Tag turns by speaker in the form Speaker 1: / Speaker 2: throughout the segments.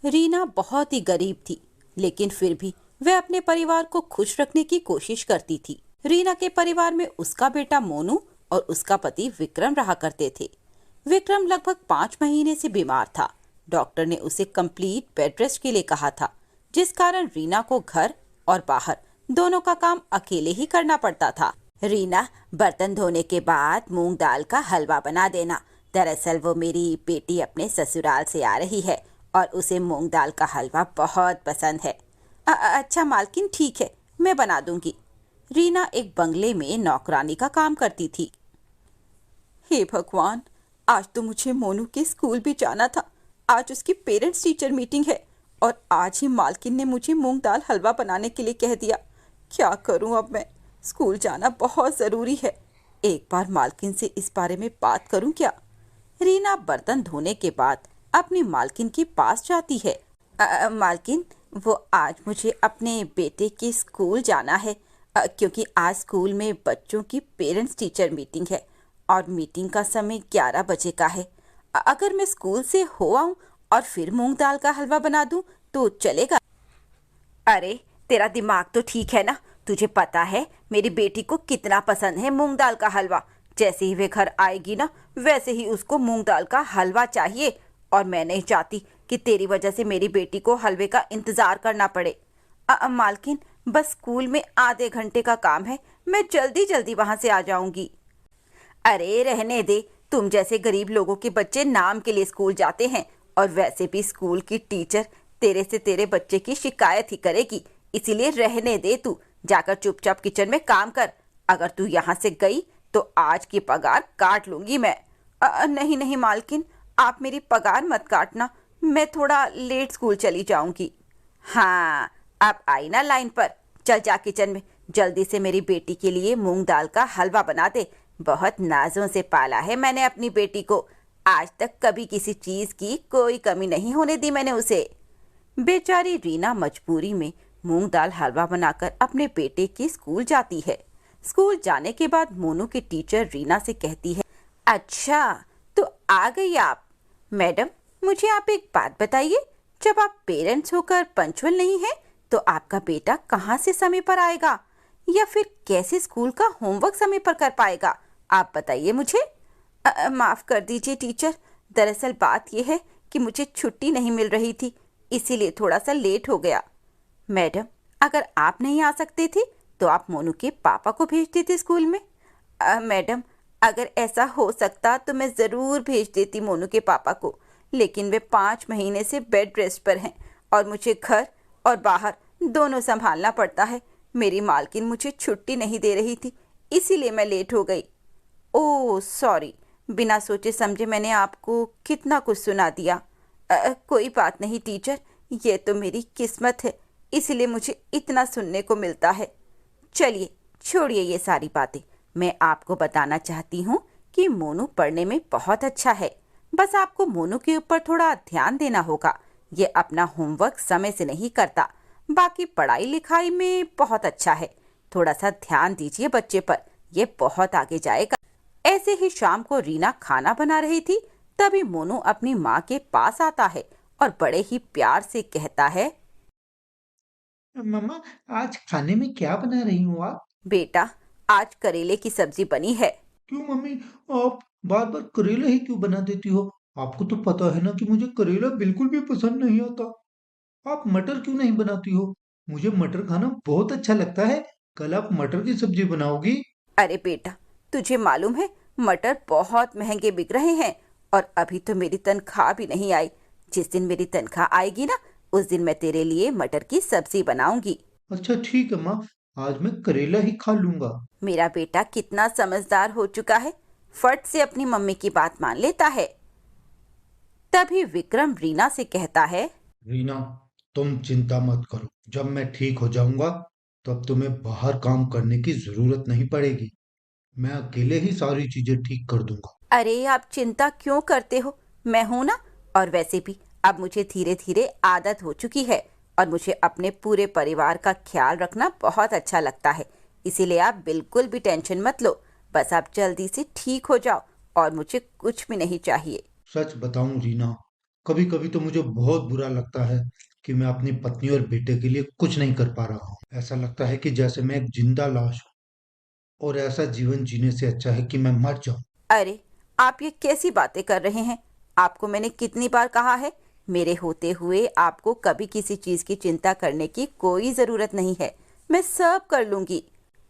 Speaker 1: रीना बहुत ही गरीब थी, लेकिन फिर भी वह अपने परिवार को खुश रखने की कोशिश करती थी। रीना के परिवार में उसका बेटा मोनू और उसका पति विक्रम रहा करते थे। विक्रम लगभग 5 महीने से बीमार था। डॉक्टर ने उसे कंप्लीट बेड रेस्ट के लिए कहा था, जिस कारण रीना को घर और बाहर दोनों का काम अकेले ही करना पड़ता था। रीना, बर्तन धोने के बाद मूंग दाल का हलवा बना देना। दरअसल वो मेरी बेटी अपने ससुराल से आ रही है और उसे मूंग दाल का हलवा बहुत पसंद है। अच्छा मालकिन, ठीक है, मैं बना दूंगी। रीना एक बंगले में नौकरानी का काम करती थी। हे भगवान, आज तो मुझे मोनू के स्कूल भी जाना था। आज उसकी पेरेंट्स टीचर मीटिंग है और आज ही मालकिन ने मुझे मूंग दाल हलवा बनाने के लिए कह दिया। क्या करूं अब मैं? स्कूल जाना बहुत ज़रूरी है। एक बार मालकिन से इस बारे में बात करूं क्या? रीना बर्तन धोने के बाद अपनी मालकिन के पास जाती है। मालकिन, वो आज मुझे अपने बेटे के स्कूल जाना है, क्योंकि आज स्कूल में बच्चों की पेरेंट्स टीचर मीटिंग है और मीटिंग का समय 11 बजे का है। अगर मैं स्कूल से हो आऊं और फिर मूंग दाल का हलवा बना दूं तो चलेगा? अरे, तेरा दिमाग तो ठीक है ना? तुझे पता है मेरी बेटी को कितना पसंद है मूंग दाल का हलवा। जैसे ही वे घर आएगी ना, वैसे ही उसको मूंग दाल का हलवा चाहिए। और मैं नहीं चाहती कि तेरी वजह से मेरी बेटी को हलवे का इंतजार करना पड़े। मालकिन, बस स्कूल में आधे घंटे का काम है, मैं जल्दी जल्दी वहां से आ जाऊंगी। अरे रहने दे, तुम जैसे गरीब लोगों के बच्चे नाम के लिए स्कूल जाते हैं, और वैसे भी स्कूल की टीचर तेरे से तेरे बच्चे की शिकायत ही करेगी। इसीलिए रहने दे, तू जाकर चुपचाप किचन में काम कर। अगर तू यहाँ से गई तो आज की पगार काट लूंगी मैं। नहीं नहीं मालकिन, आप मेरी पगार मत काटना, मैं थोड़ा लेट स्कूल चली जाऊंगी। हाँ, अब आई ना लाइन पर। चल जा किचन में, जल्दी से मेरी बेटी के लिए मूंग दाल का हलवा बना दे। बहुत नाजों से पाला है मैंने अपनी बेटी को। आज तक कभी किसी चीज की कोई कमी नहीं होने दी मैंने उसे। बेचारी रीना मजबूरी में मूंग दाल हलवा बनाकर अपने बेटे के स्कूल जाती है। स्कूल जाने के बाद मोनू की टीचर रीना से कहती है, अच्छा तो आ गई आप। मैडम, मुझे आप एक बात बताइए, जब आप पेरेंट्स होकर पंक्चुअल नहीं हैं तो आपका बेटा कहाँ से समय पर आएगा, या फिर कैसे स्कूल का होमवर्क समय पर कर पाएगा? आप बताइए मुझे। माफ़ कर दीजिए टीचर, दरअसल बात यह है कि मुझे छुट्टी नहीं मिल रही थी, इसीलिए थोड़ा सा लेट हो गया। मैडम, अगर आप नहीं आ सकते थे तो आप मोनू के पापा को भेज देते स्कूल में। मैडम, अगर ऐसा हो सकता तो मैं ज़रूर भेज देती मोनू के पापा को, लेकिन वे 5 महीने से बेड रेस्ट पर हैं और मुझे घर और बाहर दोनों संभालना पड़ता है। मेरी मालकिन मुझे छुट्टी नहीं दे रही थी, इसीलिए मैं लेट हो गई। ओह सॉरी, बिना सोचे समझे मैंने आपको कितना कुछ सुना दिया। कोई बात नहीं टीचर, ये तो मेरी किस्मत है, इसलिए मुझे इतना सुनने को मिलता है। चलिए छोड़िए ये सारी बातें, मैं आपको बताना चाहती हूँ कि मोनू पढ़ने में बहुत अच्छा है। बस आपको मोनू के ऊपर थोड़ा ध्यान देना होगा। ये अपना होमवर्क समय से नहीं करता, बाकी पढ़ाई लिखाई में बहुत अच्छा है। थोड़ा सा ध्यान दीजिए बच्चे पर, ये बहुत आगे जाएगा। ऐसे ही शाम को रीना खाना बना रही थी, तभी मोनू अपनी माँ के पास आता है और बड़े ही प्यार से कहता है,
Speaker 2: मम्मा, आज खाने में क्या बना रही हो आप?
Speaker 1: बेटा, आज करेले की सब्जी बनी है।
Speaker 2: क्यों मम्मी, आप बार बार करेला ही क्यों बना देती हो? आपको तो पता है ना कि मुझे करेला बिल्कुल भी पसंद नहीं आता। आप मटर क्यों नहीं बनाती हो? मुझे मटर खाना बहुत अच्छा लगता है। कल आप मटर की सब्जी बनाओगी?
Speaker 1: अरे बेटा, तुझे मालूम है मटर बहुत महंगे बिक रहे हैं और अभी तो मेरी तनख्वाह भी नहीं आई। जिस दिन मेरी तनख्वाह आएगी ना, उस दिन मैं तेरे लिए मटर की सब्जी बनाऊंगी।
Speaker 2: अच्छा ठीक है माँ, आज मैं करेला ही खा लूंगा।
Speaker 1: मेरा बेटा कितना समझदार हो चुका है, फट से अपनी मम्मी की बात मान लेता है। तभी विक्रम रीना से कहता है,
Speaker 2: रीना, तुम चिंता मत करो। जब मैं ठीक हो जाऊंगा तब तुम्हें बाहर काम करने की जरूरत नहीं पड़ेगी। मैं अकेले ही सारी चीजें ठीक कर दूंगा।
Speaker 1: अरे आप चिंता क्यों करते हो, मैं हूं ना। और वैसे भी अब मुझे धीरे धीरे आदत हो चुकी है और मुझे अपने पूरे परिवार का ख्याल रखना बहुत अच्छा लगता है। इसीलिए आप बिल्कुल भी टेंशन मत लो, बस आप जल्दी से ठीक हो जाओ और मुझे कुछ भी नहीं चाहिए।
Speaker 2: सच बताऊं रीना, कभी कभी तो मुझे बहुत बुरा लगता है कि मैं अपनी पत्नी और बेटे के लिए कुछ नहीं कर पा रहा हूँ। ऐसा लगता है कि जैसे मैं एक जिंदा लाश हूँ और ऐसा जीवन जीने से अच्छा है कि मैं मर जाऊं।
Speaker 1: अरे, आप ये कैसी बातें कर रहे हैं? आपको मैंने कितनी बार कहा है, मेरे होते हुए आपको कभी किसी चीज की चिंता करने की कोई जरूरत नहीं है। मैं सब कर लूंगी।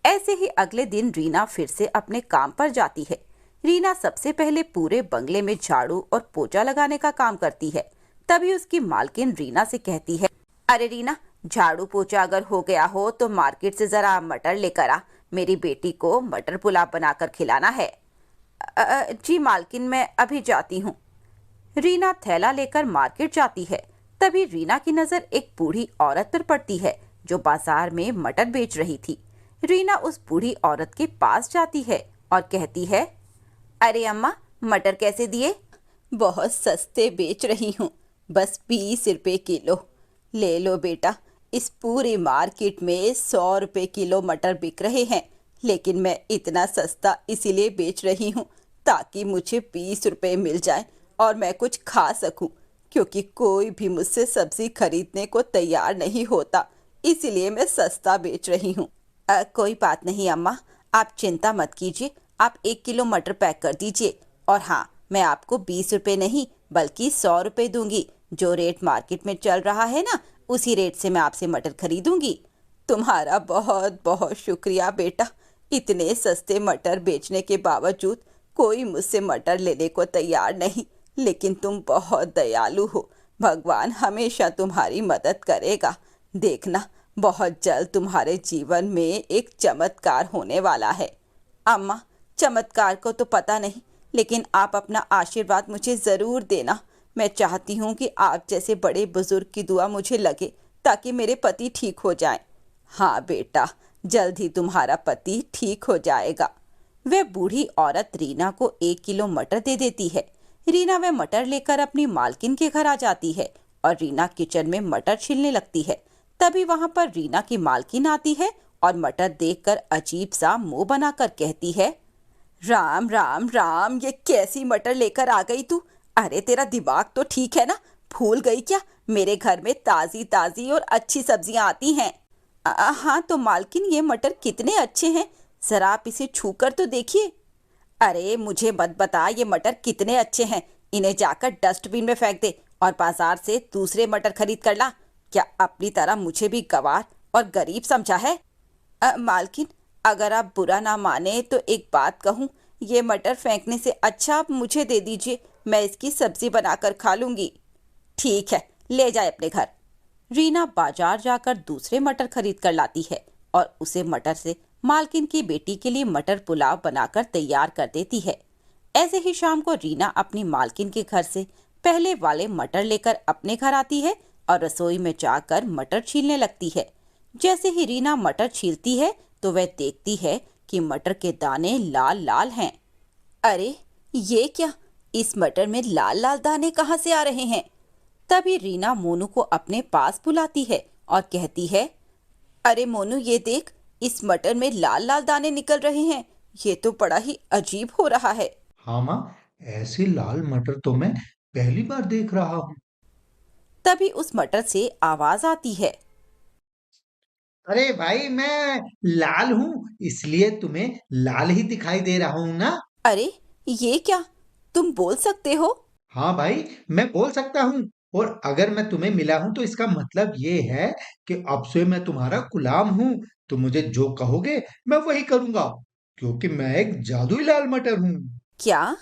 Speaker 1: ऐसे ही अगले दिन रीना फिर से अपने काम पर जाती है। रीना सबसे पहले पूरे बंगले में झाड़ू और पोछा लगाने का काम करती है। तभी उसकी मालकिन रीना से कहती है, अरे रीना, झाड़ू पोछा अगर हो गया हो तो मार्केट से जरा मटर लेकर आ। मेरी बेटी को मटर पुलाव बनाकर खिलाना है। जी मालकिन, मैं अभी जाती हूँ। रीना थैला लेकर मार्केट जाती है। तभी रीना की नजर एक बूढ़ी औरत पर पड़ती है जो बाजार में मटर बेच रही थी। रीना उस बूढ़ी औरत के पास जाती है और कहती है, अरे अम्मा, मटर कैसे दिए? बहुत सस्ते बेच रही हूँ, बस 20 रुपए किलो। ले लो बेटा, इस पूरी मार्केट में 100 रुपए किलो मटर बिक रहे हैं, लेकिन मैं इतना सस्ता इसीलिए बेच रही हूँ ताकि मुझे 20 रुपए मिल जाए और मैं कुछ खा सकूं, क्योंकि कोई भी मुझसे सब्जी खरीदने को तैयार नहीं होता, इसीलिए मैं सस्ता बेच रही हूँ। कोई बात नहीं अम्मा, आप चिंता मत कीजिए। आप 1 किलो मटर पैक कर दीजिए। और हाँ, मैं आपको 20 रुपए नहीं बल्कि 100 रुपए दूंगी। जो रेट मार्केट में चल रहा है ना, उसी रेट से मैं आपसे मटर खरीदूंगी। तुम्हारा बहुत बहुत शुक्रिया बेटा। इतने सस्ते मटर बेचने के बावजूद कोई मुझसे मटर लेने को तैयार नहीं, लेकिन तुम बहुत दयालु हो। भगवान हमेशा तुम्हारी मदद करेगा। देखना, बहुत जल्द तुम्हारे जीवन में एक चमत्कार होने वाला है। अम्मा, चमत्कार को तो पता नहीं, लेकिन आप अपना आशीर्वाद मुझे ज़रूर देना। मैं चाहती हूँ कि आप जैसे बड़े बुजुर्ग की दुआ मुझे लगे ताकि मेरे पति ठीक हो जाएं। हाँ बेटा, जल्द ही तुम्हारा पति ठीक हो जाएगा। वह बूढ़ी औरत रीना को 1 किलो मटर दे देती है। रीना वह मटर लेकर अपनी मालकिन के घर आ जाती है और रीना किचन में मटर छीलने लगती है। तभी वहां पर रीना की मालकिन आती है और मटर देखकर अजीब सा मुंह बनाकर कहती है, राम राम राम, ये कैसी मटर लेकर आ गई तू? अरे तेरा दिमाग तो ठीक है ना? भूल गई क्या? मेरे घर में ताजी ताजी और अच्छी सब्जियां आती हैं। हाँ तो मालकिन, ये मटर कितने अच्छे हैं, जरा आप इसे छूकर तो देखिए। अरे मुझे मत बता ये मटर कितने अच्छे हैं, इन्हें जाकर डस्टबिन में फेंक दे और बाजार से दूसरे मटर खरीद कर ला। क्या अपनी तरह मुझे भी गवार और गरीब समझा है? मालकिन, अगर आप बुरा ना माने तो एक बात कहूँ, ये मटर फेंकने से अच्छा आप मुझे दे दीजिए, मैं इसकी सब्जी बनाकर खा लूंगी। ठीक है, ले जाए अपने घर। रीना बाजार जाकर दूसरे मटर खरीद कर लाती है और उसे मटर से मालकिन की बेटी के लिए मटर पुलाव बनाकर तैयार कर देती है। ऐसे ही शाम को रीना अपनी मालकिन के घर से पहले वाले मटर लेकर अपने घर आती है और रसोई में जाकर मटर छीलने लगती है। जैसे ही रीना मटर छीलती है तो वह देखती है कि मटर के दाने लाल लाल हैं। अरे, ये क्या? इस मटर में लाल लाल दाने कहाँ से आ रहे हैं? तभी रीना मोनू को अपने पास बुलाती है और कहती है, अरे मोनू, ये देख, इस मटर में लाल लाल दाने निकल रहे हैं। ये तो बड़ा ही अजीब हो रहा है।
Speaker 2: हाँ माँ, ऐसे लाल मटर तो मैं पहली बार देख रहा हूँ।
Speaker 1: तभी उस मटर से आवाज आती है,
Speaker 2: अरे भाई, मैं लाल हूँ इसलिए तुम्हें लाल ही दिखाई दे रहा हूँ ना।
Speaker 1: अरे ये क्या? तुम बोल सकते हो?
Speaker 2: हाँ भाई, मैं बोल सकता हूँ। और अगर मैं तुम्हें मिला हूँ तो इसका मतलब ये है कि अब से मैं तुम्हारा गुलाम हूँ। तो मुझे जो कहोगे मैं वही करूँगा, क्योंकि मैं एक जादुई लाल मटर हूँ।
Speaker 1: क्या?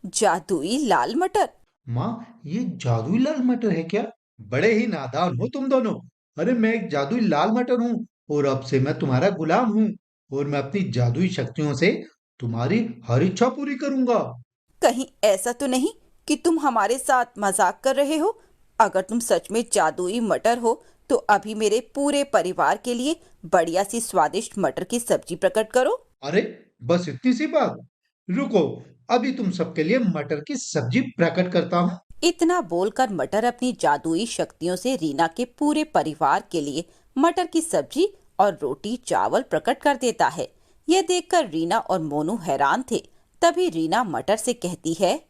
Speaker 1: जादुई लाल मटर?
Speaker 2: माँ, ये जादुई लाल मटर है क्या? बड़े ही नादान हो तुम दोनों। अरे, मैं एक जादुई लाल मटर हूँ और अब से मैं तुम्हारा गुलाम हूँ। और मैं अपनी जादुई शक्तियों से तुम्हारी हर इच्छा पूरी करूंगा।
Speaker 1: कहीं ऐसा तो नहीं कि तुम हमारे साथ मजाक कर रहे हो? अगर तुम सच में जादुई मटर हो तो अभी मेरे पूरे परिवार के लिए बढ़िया सी स्वादिष्ट मटर की सब्जी प्रकट करो।
Speaker 2: अरे, बस इतनी सी बात? रुको, अभी तुम सबके लिए मटर की सब्जी प्रकट करता हूँ।
Speaker 1: इतना बोलकर मटर अपनी जादुई शक्तियों से रीना के पूरे परिवार के लिए मटर की सब्जी और रोटी चावल प्रकट कर देता है। यह देखकर रीना और मोनू हैरान थे। तभी रीना मटर से कहती है,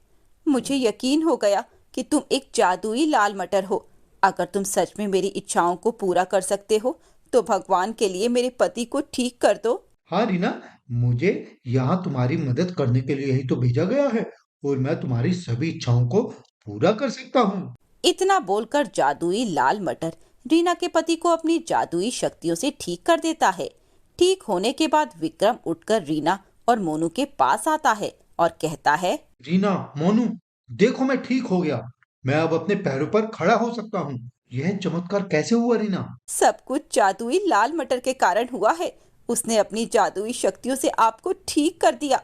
Speaker 1: मुझे यकीन हो गया कि तुम एक जादुई लाल मटर हो। अगर तुम सच में मेरी इच्छाओं को पूरा कर सकते हो तो भगवान के लिए मेरे पति को ठीक कर दो।
Speaker 2: हाँ रीना, मुझे यहाँ तुम्हारी मदद करने के लिए ही तो भेजा गया है और मैं तुम्हारी सभी इच्छाओं को पूरा कर सकता हूँ।
Speaker 1: इतना बोलकर जादुई लाल मटर रीना के पति को अपनी जादुई शक्तियों से ठीक कर देता है। ठीक होने के बाद विक्रम उठकर रीना और मोनू के पास आता है और कहता है,
Speaker 2: रीना, मोनू, देखो मैं ठीक हो गया। मैं अब अपने पैरों पर खड़ा हो सकता हूँ। यह चमत्कार कैसे हुआ रीना?
Speaker 1: सब कुछ जादुई लाल मटर के कारण हुआ है। उसने अपनी जादुई शक्तियों से आपको ठीक कर दिया।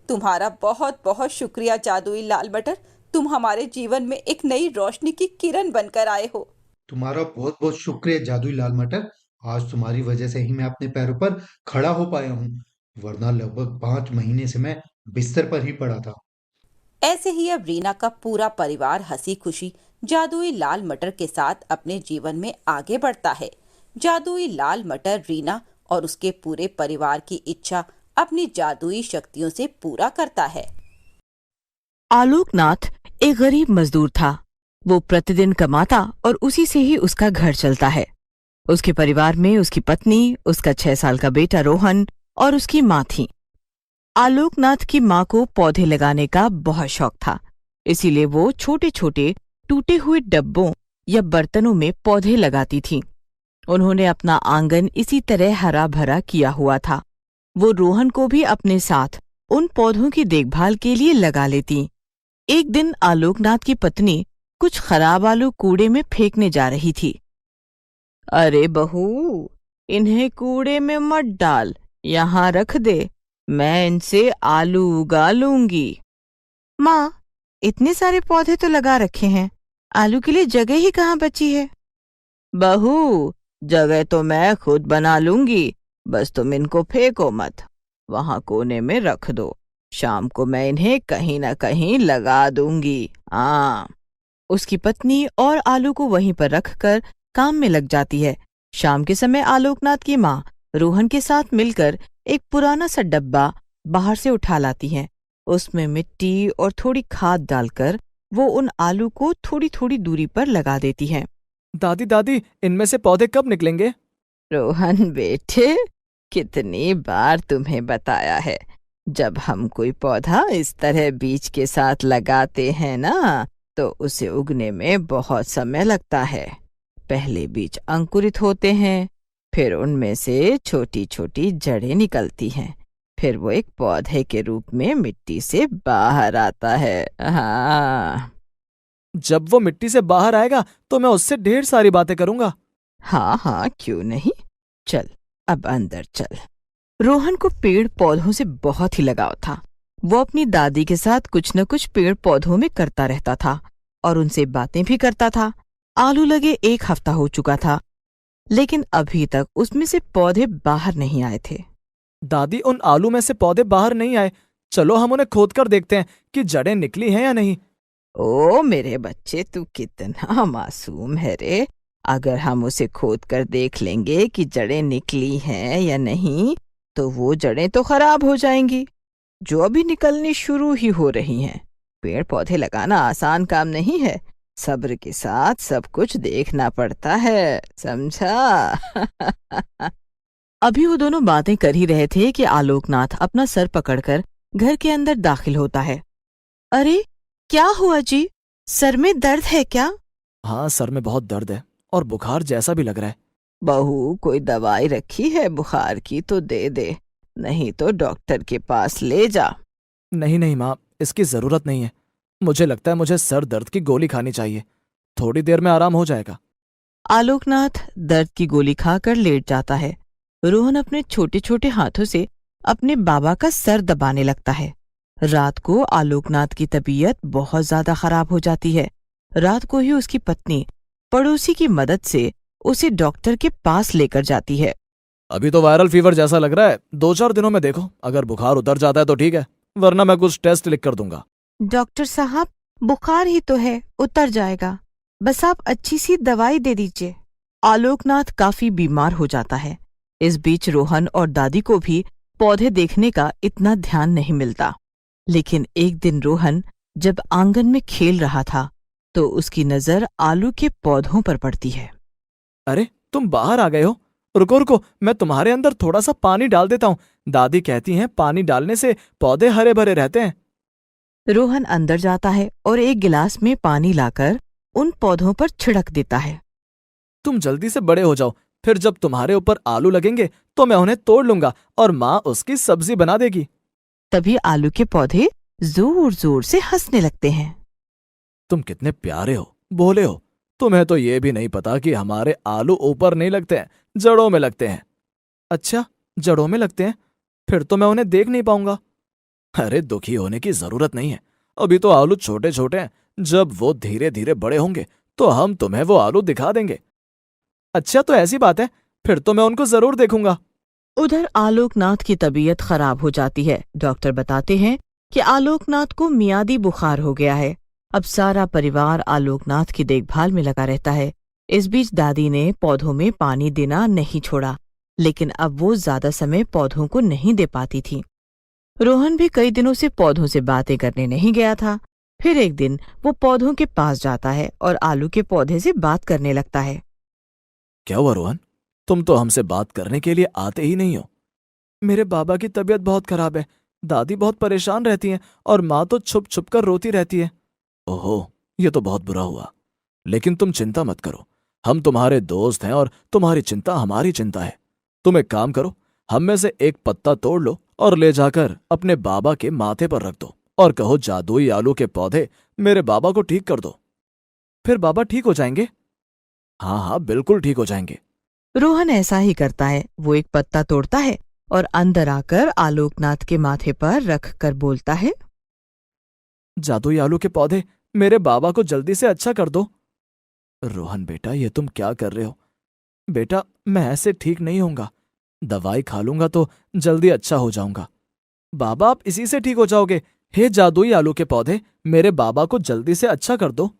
Speaker 1: तुम्हारा बहुत बहुत शुक्रिया जादुई लाल मटर। तुम हमारे जीवन में एक नई रोशनी की किरण बनकर आए हो।
Speaker 2: तुम्हारा बहुत बहुत शुक्रिया जादुई लाल मटर। आज तुम्हारी वजह से ही मैं अपने पैरों पर खड़ा हो पाया हूँ, वरना लगभग 5 महीने से मैं बिस्तर पर ही पड़ा था।
Speaker 1: ऐसे ही अब रीना का पूरा परिवार हंसी खुशी जादुई लाल मटर के साथ अपने जीवन में आगे बढ़ता है। जादुई लाल मटर रीना और उसके पूरे परिवार की इच्छा अपनी जादुई शक्तियों से पूरा करता है।
Speaker 3: आलोकनाथ एक गरीब मजदूर था। वो प्रतिदिन कमाता और उसी से ही उसका घर चलता है। उसके परिवार में उसकी पत्नी, उसका 6 साल का बेटा रोहन और उसकी माँ थी। आलोकनाथ की माँ को पौधे लगाने का बहुत शौक था, इसीलिए वो छोटे छोटे टूटे हुए डब्बों या बर्तनों में पौधे लगाती थीं। उन्होंने अपना आंगन इसी तरह हरा भरा किया हुआ था। वो रोहन को भी अपने साथ उन पौधों की देखभाल के लिए लगा लेती। एक दिन आलोकनाथ की पत्नी कुछ खराब आलू कूड़े में फेंकने जा रही थी। अरे बहू, इन्हें कूड़े में मत डाल, यहाँ रख दे, मैं इनसे आलू उगा लूंगी। माँ, इतने सारे पौधे तो लगा रखे हैं, आलू के लिए जगह ही कहाँ बची है। बहू, जगह तो मैं खुद बना लूंगी, बस तुम इनको फेंको मत, वहां कोने में रख दो। शाम को मैं इन्हें कहीं न कहीं लगा दूंगी। उसकी पत्नी और आलू को वहीं पर रखकर काम में लग जाती है। शाम के समय आलोकनाथ की माँ रोहन के साथ मिलकर एक पुराना सा डब्बा बाहर से उठा लाती है। उसमें मिट्टी और थोड़ी खाद डालकर वो उन आलू को थोड़ी थोड़ी दूरी पर लगा देती है।
Speaker 4: दादी दादी, इनमें से पौधे कब निकलेंगे?
Speaker 3: रोहन बेटे, कितनी बार तुम्हें बताया है, जब हम कोई पौधा इस तरह बीज के साथ लगाते हैं ना, तो उसे उगने में बहुत समय लगता है। पहले बीज अंकुरित होते हैं, फिर उनमें से छोटी छोटी जड़ें निकलती हैं, फिर वो एक पौधे के रूप में मिट्टी से बाहर आता है। हाँ,
Speaker 4: जब वो मिट्टी से बाहर आएगा तो मैं उससे ढेर सारी बातें करूंगा।
Speaker 3: हाँ हाँ, क्यों नहीं, चल अब अंदर चल। रोहन को पेड़ पौधों से बहुत ही लगाव था। वो अपनी दादी के साथ कुछ न कुछ पेड़ पौधों में करता रहता था और उनसे बातें भी करता था। आलू लगे 1 हफ्ता हो चुका था, लेकिन अभी तक उसमें से पौधे बाहर नहीं आए थे।
Speaker 4: दादी, उन आलू में से पौधे बाहर नहीं आए, चलो हम उन्हें खोद कर देखते हैं कि जड़ें निकली हैं या नहीं।
Speaker 3: ओ मेरे बच्चे, तू कितना मासूम है रे। अगर हम उसे खोद कर देख लेंगे कि जड़ें निकली हैं या नहीं, तो वो जड़ें तो खराब हो जाएंगी, जो अभी निकलनी शुरू ही हो रही हैं। पेड़ पौधे लगाना आसान काम नहीं है, सब्र के साथ सब कुछ देखना पड़ता है, समझा? अभी वो दोनों बातें कर ही रहे थे कि आलोकनाथ अपना सर पकड़कर घर के अंदर दाखिल होता है। अरे क्या हुआ जी, सर में दर्द है क्या?
Speaker 4: हाँ, सर में बहुत दर्द है और बुखार जैसा भी लग रहा है।
Speaker 3: बहू, कोई दवाई रखी है बुखार की तो दे दे, नहीं तो डॉक्टर के पास ले जा।
Speaker 4: नहीं नहीं माँ, इसकी जरूरत नहीं है। मुझे लगता है मुझे सर दर्द की गोली खानी चाहिए, थोड़ी देर में आराम हो जाएगा।
Speaker 3: आलोकनाथ दर्द की गोली खाकर लेट जाता है। रोहन अपने छोटे छोटे हाथों से अपने बाबा का सर दबाने लगता है। रात को आलोकनाथ की तबीयत बहुत ज्यादा खराब हो जाती है। रात को ही उसकी पत्नी पड़ोसी की मदद से उसे डॉक्टर के पास लेकर जाती है।
Speaker 4: अभी तो वायरल फीवर जैसा लग रहा है, 2-4 दिनों में देखो, अगर बुखार उतर जाता है तो ठीक है, वरना मैं कुछ टेस्ट लिख कर दूंगा।
Speaker 3: डॉक्टर साहब, बुखार ही तो है, उतर जाएगा, बस आप अच्छी सी दवाई दे दीजिए। आलोकनाथ काफी बीमार हो जाता है। इस बीच रोहन और दादी को भी पौधे देखने का इतना ध्यान नहीं मिलता। लेकिन एक दिन रोहन जब आंगन में खेल रहा था तो उसकी नजर आलू के पौधों पर पड़ती है।
Speaker 4: अरे तुम बाहर आ गए हो। रुको रुको, मैं तुम्हारे अंदर थोड़ा सा पानी डाल देता हूँ। दादी कहती हैं पानी डालने से पौधे हरे भरे रहते हैं।
Speaker 3: रोहन अंदर जाता है और एक गिलास में पानी लाकर उन पौधों पर छिड़क देता है।
Speaker 4: तुम जल्दी से बड़े हो जाओ, फिर जब तुम्हारे ऊपर आलू लगेंगे तो मैं उन्हें तोड़ लूंगा और माँ उसकी सब्जी बना देगी।
Speaker 3: तभी आलू के पौधे जोर जोर से हंसने लगते हैं।
Speaker 4: तुम कितने प्यारे हो, भोले हो। तुम्हें तो ये भी नहीं पता कि हमारे आलू ऊपर नहीं लगते हैं, जड़ों में लगते हैं। अच्छा, जड़ों में लगते हैं? फिर तो मैं उन्हें देख नहीं पाऊंगा। अरे दुखी होने की जरूरत नहीं है, अभी तो आलू छोटे छोटे हैं। जब वो धीरे धीरे बड़े होंगे तो हम तुम्हें वो आलू दिखा देंगे। अच्छा तो ऐसी बात है, फिर तो मैं उनको जरूर देखूंगा।
Speaker 3: उधर आलोकनाथ की तबीयत खराब हो जाती है। डॉक्टर बताते हैं कि आलोकनाथ को मियादी बुखार हो गया है। अब सारा परिवार आलोकनाथ की देखभाल में लगा रहता है। इस बीच दादी ने पौधों में पानी देना नहीं छोड़ा, लेकिन अब वो ज्यादा समय पौधों को नहीं दे पाती थी। रोहन भी कई दिनों से पौधों से बातें करने नहीं गया था। फिर एक दिन वो पौधों के पास जाता है और आलू के पौधे से बात करने लगता है।
Speaker 4: क्या हुआ रोहन, तुम तो हमसे बात करने के लिए आते ही नहीं हो। मेरे बाबा की तबीयत बहुत खराब है, दादी बहुत परेशान रहती हैं और माँ तो छुप छुप कर रोती रहती है। ओहो, ये तो बहुत बुरा हुआ। लेकिन तुम चिंता मत करो, हम तुम्हारे दोस्त हैं और तुम्हारी चिंता हमारी चिंता है। तुम एक काम करो, हम में से एक पत्ता तोड़ लो और ले जाकर अपने बाबा के माथे पर रख दो और कहो जादुई आलू के पौधे मेरे बाबा को ठीक कर दो। फिर बाबा ठीक हो जाएंगे। हाँ हाँ, बिल्कुल ठीक हो जाएंगे।
Speaker 3: रोहन ऐसा ही करता है। वो एक पत्ता तोड़ता है और अंदर आकर आलोकनाथ के माथे पर रख कर बोलता है,
Speaker 4: जादुई आलू के पौधे मेरे बाबा को जल्दी से अच्छा कर दो। रोहन बेटा, ये तुम क्या कर रहे हो? बेटा, मैं ऐसे ठीक नहीं होऊंगा। दवाई खा लूंगा तो जल्दी अच्छा हो जाऊंगा। बाबा, आप इसी से ठीक हो जाओगे। हे जादुई आलू के पौधे, मेरे बाबा को जल्दी से अच्छा कर दो।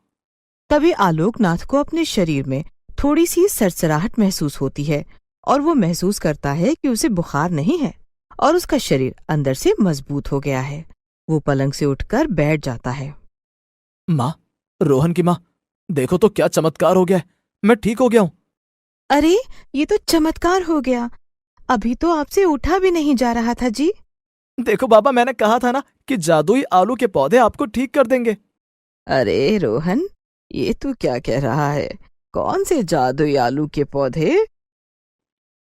Speaker 3: तभी आलोकनाथ को अपने शरीर में थोड़ी सी सरसराहट महसूस होती है और वो महसूस करता है कि उसे बुखार नहीं है और उसका शरीर अंदर से मजबूत हो गया है। वो पलंग से उठकर बैठ जाता है।
Speaker 4: माँ, रोहन की माँ, देखो तो क्या चमत्कार हो गया है। मैं ठीक हो गया हूँ।
Speaker 3: अरे, ये तो चमत्कार हो गया। अभी तो आपसे उठा भी नहीं जा रहा था जी।
Speaker 4: देखो बाबा, मैंने कहा था ना कि जादुई आलू के पौधे आपको ठीक कर देंगे।
Speaker 3: अरे रोहन, ये तू क्या कह रहा है? कौन से जादुई आलू के पौधे?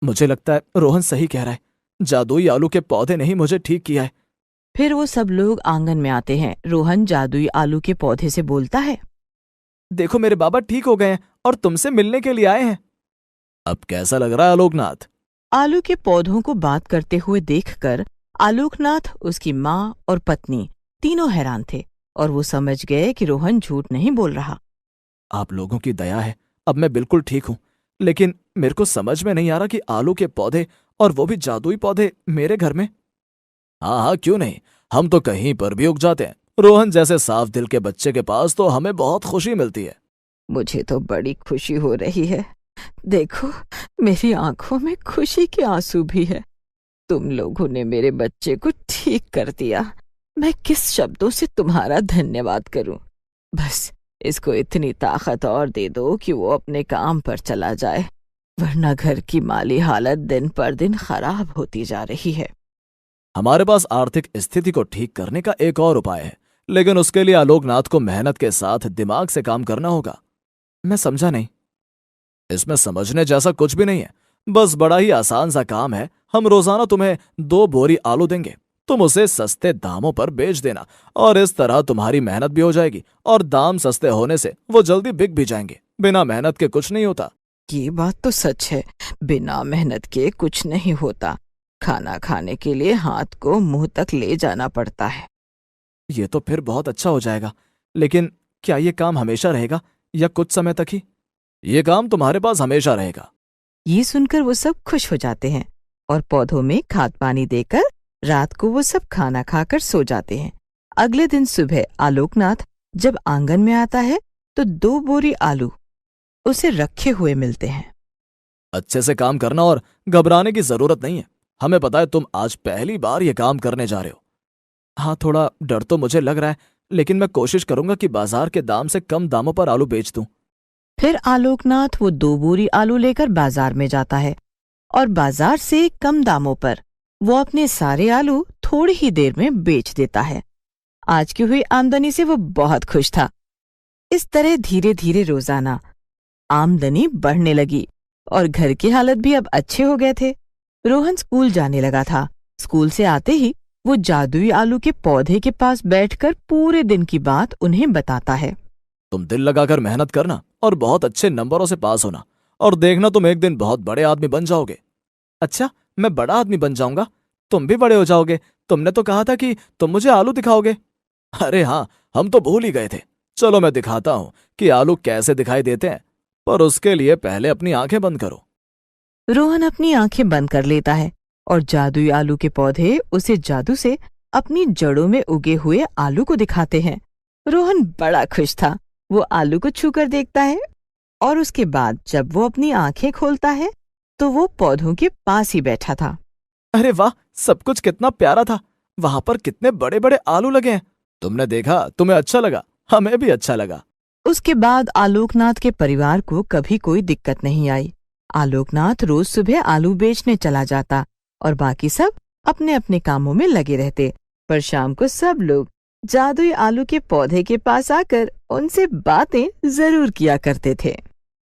Speaker 4: मुझे लगता है रोहन सही कह रहा है। जादुई आलू के पौधे ने ही मुझे ठीक किया है।
Speaker 3: फिर वो सब लोग आंगन में आते हैं। रोहन जादुई आलू के पौधे से बोलता है,
Speaker 4: देखो मेरे बाबा ठीक हो गए हैं और तुमसे मिलने के लिए आए हैं। अब कैसा लग रहा है आलोकनाथ?
Speaker 3: आलू के पौधों को बात करते हुए देखकर आलोकनाथ, उसकी माँ और पत्नी तीनों हैरान थे और वो समझ गए कि रोहन झूठ नहीं बोल रहा।
Speaker 4: आप लोगों की दया है, अब मैं बिल्कुल ठीक हूं। लेकिन मेरे को समझ में नहीं आ रहा कि आलू के पौधे, और वो भी जादुई पौधे, मेरे घर में। हाँ हाँ, क्यों नहीं, हम तो कहीं पर भी उग जाते हैं। रोहन जैसे साफ दिल के बच्चे के पास तो हमें बहुत खुशी मिलती है।
Speaker 3: मुझे तो बड़ी खुशी हो रही है। देखो, मेरी आंखों में खुशी के आंसू भी है। तुम लोगों ने मेरे बच्चे को ठीक कर दिया। मैं किस शब्दों से तुम्हारा धन्यवाद करूं? बस इसको इतनी ताकत और दे दो कि वो अपने काम पर चला जाए, वरना घर की माली हालत दिन पर दिन खराब होती जा रही है।
Speaker 4: हमारे पास आर्थिक स्थिति को ठीक करने का एक और उपाय है, लेकिन उसके लिए आलोकनाथ को मेहनत के साथ दिमाग से काम करना होगा। मैं समझा नहीं। इसमें समझने जैसा कुछ भी नहीं है, बस बड़ा ही आसान सा काम है। हम रोजाना तुम्हें 2 बोरी आलू देंगे, तुम उसे सस्ते दामों पर बेच देना और इस तरह तुम्हारी मेहनत भी हो जाएगी और दाम सस्ते होने से वो जल्दी बिक भी जाएंगे। बिना मेहनत के कुछ नहीं होता।
Speaker 3: ये बात तो सच है, बिना मेहनत के कुछ नहीं होता। खाना खाने के लिए हाथ को मुंह तक ले जाना पड़ता है।
Speaker 4: ये तो फिर बहुत अच्छा हो जाएगा, लेकिन क्या ये काम हमेशा रहेगा या कुछ समय तक ही? ये काम तुम्हारे पास हमेशा रहेगा।
Speaker 3: ये सुनकर वो सब खुश हो जाते हैं और पौधों में खाद पानी देकर रात को वो सब खाना खाकर सो जाते हैं। अगले दिन सुबह आलोकनाथ जब आंगन में आता है तो 2 बोरी आलू उसे रखे हुए मिलते हैं।
Speaker 4: अच्छे से काम करना और घबराने की जरूरत नहीं है। हमें पता है तुम आज पहली बार ये काम करने जा रहे हो। हाँ, थोड़ा डर तो मुझे लग रहा है, लेकिन मैं कोशिश करूंगा कि बाजार के दाम से कम दामों पर आलू बेच दूं।
Speaker 3: फिर आलोकनाथ वो 2 बोरी आलू लेकर बाजार में जाता है और बाजार से कम दामों पर वो अपने सारे आलू थोड़ी ही देर में बेच देता है। आज की हुई आमदनी से वो बहुत खुश था। इस तरह धीरे धीरे रोजाना आमदनी बढ़ने लगी और घर की हालत भी अब अच्छे हो गए थे। रोहन स्कूल जाने लगा था। स्कूल से आते ही वो जादुई आलू के पौधे के पास बैठकर पूरे दिन की बात उन्हें बताता है।
Speaker 4: तुम दिल लगाकर मेहनत करना और बहुत अच्छे नंबरों से पास होना, और देखना तुम एक दिन बहुत बड़े आदमी बन जाओगे। अच्छा, मैं बड़ा आदमी बन जाऊंगा, तुम भी बड़े हो जाओगे। तुमने तो कहा था कि तुम मुझे आलू दिखाओगे। अरे हाँ, हम तो भूल ही गए थे। चलो मैं दिखाता हूँ कि आलू कैसे दिखाई देते हैं, पर उसके लिए पहले अपनी आंखें बंद करो।
Speaker 3: रोहन अपनी आंखें बंद कर लेता है और जादुई आलू के पौधे उसे जादू से अपनी जड़ों में उगे हुए आलू को दिखाते हैं। रोहन बड़ा खुश था। वो आलू को छूकर देखता है और उसके बाद जब वो अपनी आंखें खोलता है तो वो पौधों के पास ही बैठा था।
Speaker 4: अरे वाह, सब कुछ कितना प्यारा था। वहां पर कितने बड़े बड़े आलू लगे हैं। तुमने देखा, तुम्हें अच्छा लगा, हमें भी अच्छा लगा।
Speaker 3: उसके बाद आलोकनाथ के परिवार को कभी कोई दिक्कत नहीं आई। आलोकनाथ रोज सुबह आलू बेचने चला जाता और बाकी सब अपने अपने कामों में लगे रहते। पर शाम को सब लोग जादुई आलू के पौधे के पास आकर उनसे बातें जरूर किया करते थे।